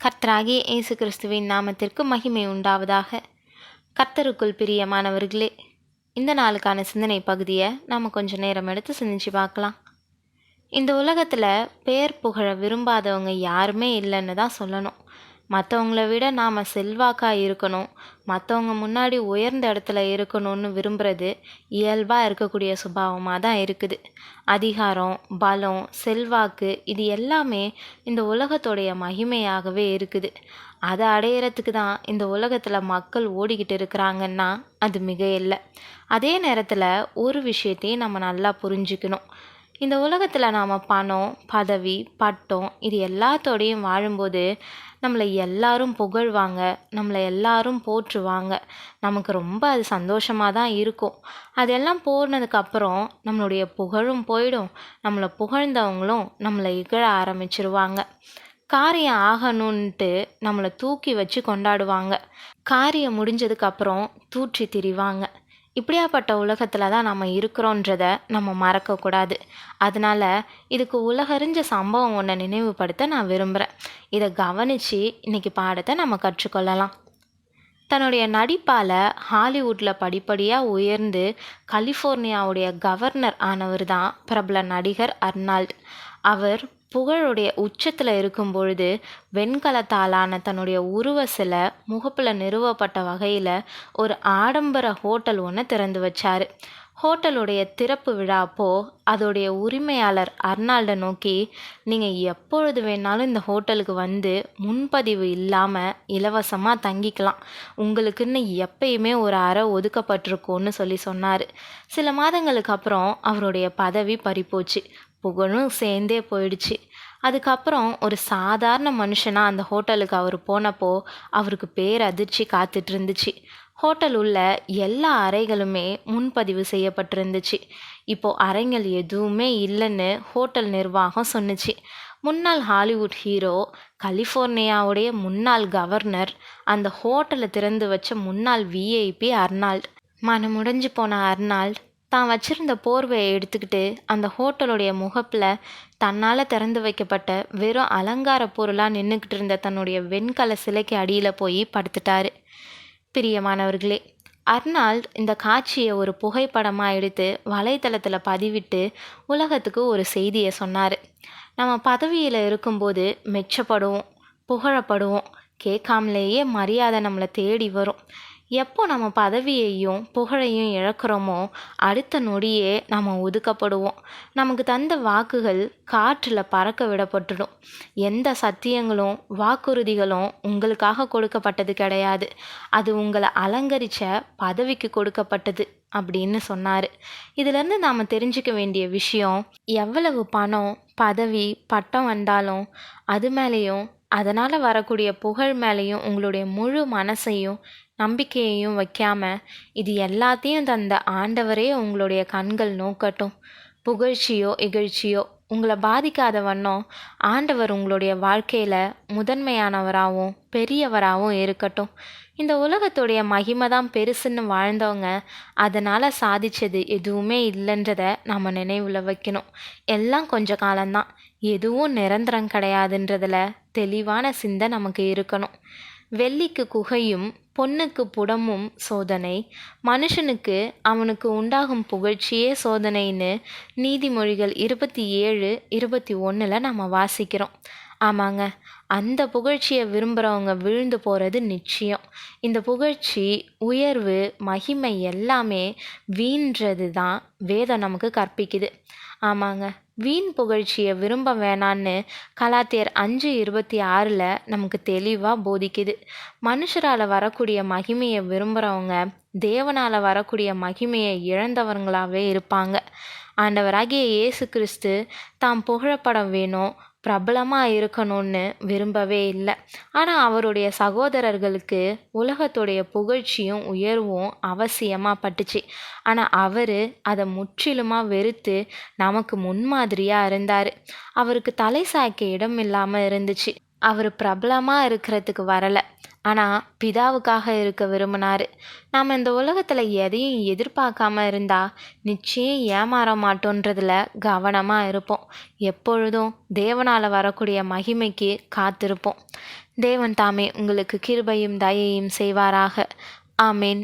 கர்த்தராகிய இயேசு கிறிஸ்துவின் நாமத்திற்கு மகிமை உண்டாவதாக. கர்த்தருக்குள் பிரியமானவர்களே, இந்த நாளுக்கான சிந்தனை பகுதியை நாம் கொஞ்சம் நேரம் எடுத்து சிந்திச்சு பார்க்கலாம். இந்த உலகத்தில் பேர் புகழ விரும்பாதவங்க யாருமே இல்லைன்னு தான் சொல்லணும். மற்றவங்கள விட நாம் செல்வாக்காக இருக்கணும், மற்றவங்க முன்னாடி உயர்ந்த இடத்துல இருக்கணும்னு விரும்புகிறது இயல்பாக இருக்கக்கூடிய சுபாவமாக தான் இருக்குது. அதிகாரம், பலம், செல்வாக்கு இது எல்லாமே இந்த உலகத்தோடைய மகிமையாகவே இருக்குது. அதை அடையிறதுக்கு தான் இந்த உலகத்தில் மக்கள் ஓடிக்கிட்டு இருக்கிறாங்கன்னா அது மிக இல்லை. அதே நேரத்தில் ஒரு விஷயத்தையும் நம்ம நல்லா புரிஞ்சுக்கணும். இந்த உலகத்தில் நாம் பணம், பதவி, பட்டம் இது எல்லாத்தோடையும் வாழும்போது நம்மளை எல்லாரும் புகழ்வாங்க, நம்மளை எல்லாரும் போற்றுவாங்க. நமக்கு ரொம்ப அது சந்தோஷமாக தான் இருக்கும். அதெல்லாம் போனதுக்கப்புறம் நம்மளுடைய புகழும் போயிடும், நம்மளை புகழ்ந்தவங்களும் நம்மளை இகழ ஆரம்பிச்சிருவாங்க. காரியம் ஆகணுன்ட்டு நம்மளை தூக்கி வச்சு கொண்டாடுவாங்க, காரியம் முடிஞ்சதுக்கப்புறம் தூற்றி திரிவாங்க. இப்படியாப்பட்ட உலகத்தில் தான் நம்ம இருக்கிறோன்றதை நம்ம மறக்கக்கூடாது. அதனால் இதுக்கு உலகறிஞ்ச சம்பவம் ஒன்றை நினைவுபடுத்த நான் விரும்புகிறேன். இதை கவனித்து இன்றைக்கி பாடத்தை நம்ம கற்றுக்கொள்ளலாம். தன்னுடைய நடிப்பால் ஹாலிவுட்டில் படிப்படியாக உயர்ந்து கலிஃபோர்னியாவுடைய கவர்னர் ஆனவர் தான் பிரபல நடிகர் அர்னால்ட். அவர் புகழுடைய உச்சத்தில் இருக்கும் பொழுது வெண்கலத்தாலான தன்னுடைய உருவ சிலை முகப்பில் நிறுவப்பட்ட வகையில் ஒரு ஆடம்பர ஹோட்டல் ஒன்று திறந்து வச்சார். ஹோட்டலுடைய திறப்பு விழா அப்போது அதோடைய உரிமையாளர் அர்னால்டை நோக்கி, நீங்கள் எப்பொழுது வேணாலும் இந்த ஹோட்டலுக்கு வந்து முன்பதிவு இல்லாமல் இலவசமாக தங்கிக்கலாம், உங்களுக்குன்னு எப்பயுமே ஒரு அறை ஒதுக்கப்பட்டிருக்கோன்னு சொன்னார். சில மாதங்களுக்கு அப்புறம் அவருடைய பதவி பறிப்போச்சு, புகழும் சேர்ந்தே போயிடுச்சு. அதுக்கப்புறம் ஒரு சாதாரண மனுஷனாக அந்த ஹோட்டலுக்கு அவர் போனப்போ அவருக்கு பேரதிர்ச்சி காத்துட்டு இருந்துச்சு. ஹோட்டல் உள்ள எல்லா அறைகளுமே முன்பதிவு செய்யப்பட்டிருந்துச்சு. இப்போது அறைகள் எதுவுமே இல்லைன்னு ஹோட்டல் நிர்வாகம் சொன்னிச்சு. முன்னாள் ஹாலிவுட் ஹீரோ, கலிஃபோர்னியாவுடைய முன்னாள் கவர்னர், அந்த ஹோட்டலை திறந்து வச்ச முன்னாள் விஐபி அர்னால்ட். மனமுடைஞ்சு போன அர்னால்ட் தான் வச்சிருந்த போர்வையை எடுத்துக்கிட்டு அந்த ஹோட்டலுடைய முகப்பில் தன்னால் திறந்து வைக்கப்பட்ட வெறும் அலங்கார பொருளாக நின்றுக்கிட்டு இருந்த தன்னுடைய வெண்கல சிலைக்கு அடியில் போய் படுத்துட்டாரு. பிரியமானவர்களே, அர்னால்ட் இந்த காட்சியை ஒரு புகைப்படமாக எடுத்து வலைத்தளத்தில் பதிவிட்டு உலகத்துக்கு ஒரு செய்தியை சொன்னார். நம்ம பதவியில் இருக்கும்போது மெச்சப்படுவோம், புகழப்படுவோம், கேட்காமலேயே மரியாதை நம்மளை தேடி வரும். எப்போ நம்ம பதவியையும் புகழையும் இழக்கிறோமோ அடுத்த நொடியே நம்ம ஒதுக்கப்படுவோம். நமக்கு தந்த வாக்குகள் காற்றில் பறக்க விடப்பட்டுடும். எந்த சத்தியங்களும் வாக்குறுதிகளும் உங்களுக்காக கொடுக்கப்பட்டது கிடையாது, அது உங்களை அலங்கரித்த பதவிக்கு கொடுக்கப்பட்டது அப்படின்னு சொன்னார். இதிலேருந்து நாம் தெரிஞ்சுக்க வேண்டிய விஷயம், எவ்வளவு பணம், பதவி, பட்டம் வந்தாலும் அது மேலேயும் அதனால் வரக்கூடிய புகழ் மேலேயும் உங்களுடைய முழு மனசையும் நம்பிக்கையையும் வைக்காம இது எல்லாத்தையும் தந்த ஆண்டவரே உங்களுடைய கண்கள் நோக்கட்டும். புகழ்ச்சியோ இகழ்ச்சியோ உங்களை பாதிக்காத வண்ணம் ஆண்டவர் உங்களுடைய வாழ்க்கையில் முதன்மையானவராகவும் பெரியவராகவும் இருக்கட்டும். இந்த உலகத்துடைய மகிமை தான் பெருசுன்னு வாழ்ந்தவங்க அதனால் சாதித்தது எதுவுமே இல்லைன்றதை நம்ம நினைவில் வைக்கணும். எல்லாம் கொஞ்ச காலம்தான், எதுவும் நிரந்தரம் கிடையாதுன்றதில் தெளிவான சிந்தை நமக்கு இருக்கணும். வெள்ளிக்கு குகையும் பொன்னுக்கு புடமும் சோதனை, மனுஷனுக்கு அவனுக்கு உண்டாகும் புகழ்ச்சியே சோதனைன்னு நீதிமொழிகள் 27:21 நம்ம வாசிக்கிறோம். ஆமாங்க, அந்த புகழ்ச்சியை விரும்புகிறவங்க விழுந்து போகிறது நிச்சயம். இந்த புகழ்ச்சி, உயர்வு, மகிமை எல்லாமே வீண்றது தான் வேதம் நமக்கு கற்பிக்குது. ஆமாங்க, வீண் புகழ்ச்சியை விரும்ப வேணான்னு கலாத்தியர் 5:26 நமக்கு தெளிவாக போதிக்குது. மனுஷரால் வரக்கூடிய மகிமையை விரும்புகிறவங்க தேவனால் வரக்கூடிய மகிமையை இழந்தவங்களாகவே இருப்பாங்க. ஆண்டவராகிய இயேசு கிறிஸ்து தாம் புகழப்பட வேணும், பிரபலமாக இருக்கணும்னு விரும்பவே இல்லை. ஆனால் அவருடைய சகோதரர்களுக்கு உலகத்துடைய புகழ்ச்சியும் உயர்வும் அவசியமாக பட்டுச்சு. ஆனால் அவர் அதை முற்றிலுமாக வெறுத்து நமக்கு முன்மாதிரியாக இருந்தார். அவருக்கு தலை சாய்க்க இடம் இல்லாமல் இருந்துச்சு. அவர் பிரபலமாக இருக்கிறதுக்கு வரலை, ஆனால் பிதாவுக்காக இருக்க விரும்பினார். நாம் இந்த உலகத்தில் எதையும் எதிர்பார்க்காம இருந்தால் நிச்சயம் ஏமாற மாட்டோன்றதில் கவனமாக இருப்போம். எப்பொழுதும் தேவனால் வரக்கூடிய மகிமைக்கு காத்திருப்போம். தேவன் தாமே உங்களுக்கு கிருபையும் தயையும் செய்வாராக. ஆமேன்.